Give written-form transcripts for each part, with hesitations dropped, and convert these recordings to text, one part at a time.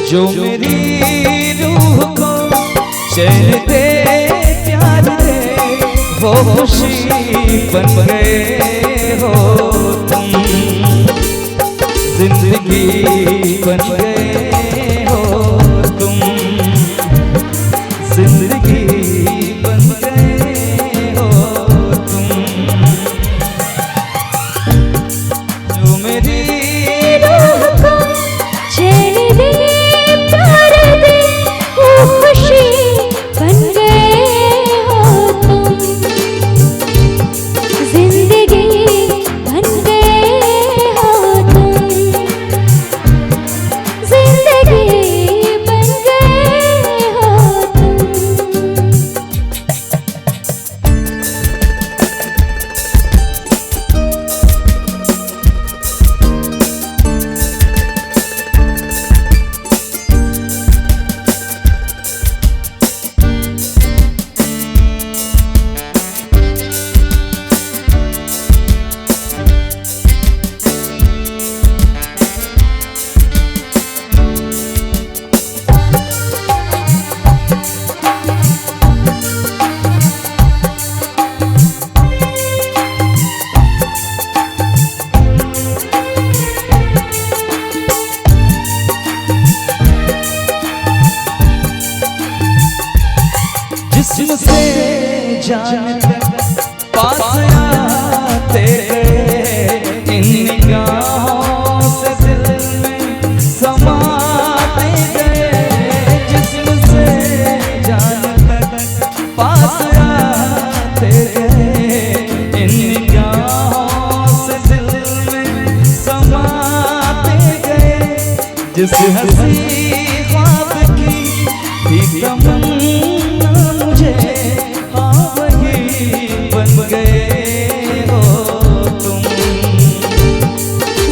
जो मेरी रूह को चैन दे प्यार दे, वो खुशी बन गए हो तुम, जिंदगी बन गए हो तुम, जिंदगी बन गए हो तुम। जो मेरी रूह को चैन दे प्यार दे, वो खुशी बन गए हो तुम, जिंदगी बन गए हो तुम, जिंदगी बन गए हो तुम। जिस्म से जान तक पास आते गए, इन निगाहों से दिल में समाते गए। जिस्म से जान तक पास आते गए, इन निगाहों से दिल में समाते गए। जिस हंसी ख्वाब की थी तमन्ना मुझे, हाँ वही बन गए हो तुम,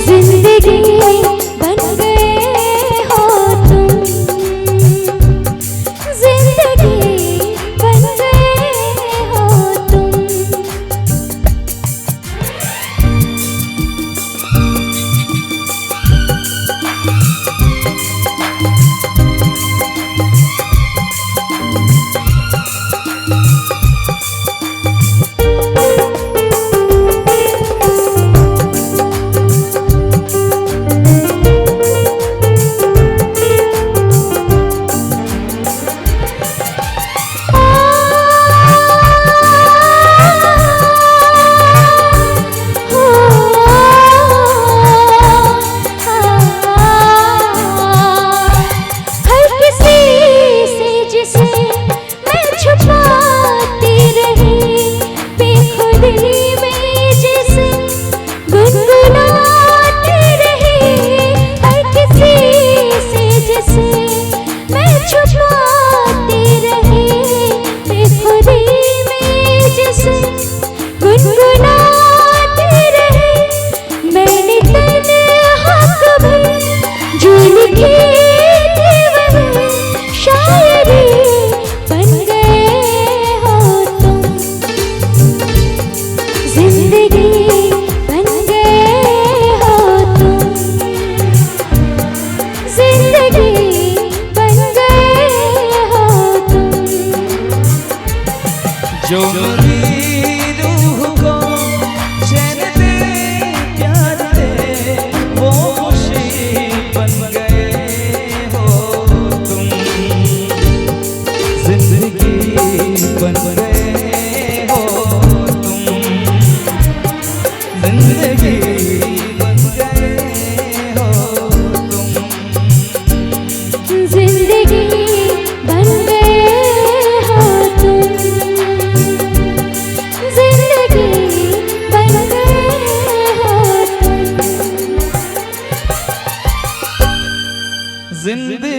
जिंदगी बन गए हो तुम, जिंदगी बन गए हो तुम। जो मेरी रूह को चैन दे प्यार दे, वो खुशी बन गए हो तुम, जिंदगी बन गए हो तुम, जिंदगी बन गए हो तुम, जिंदगी बन गए हो तुम, जिंदगी बन गए हो तुम। जिंदगी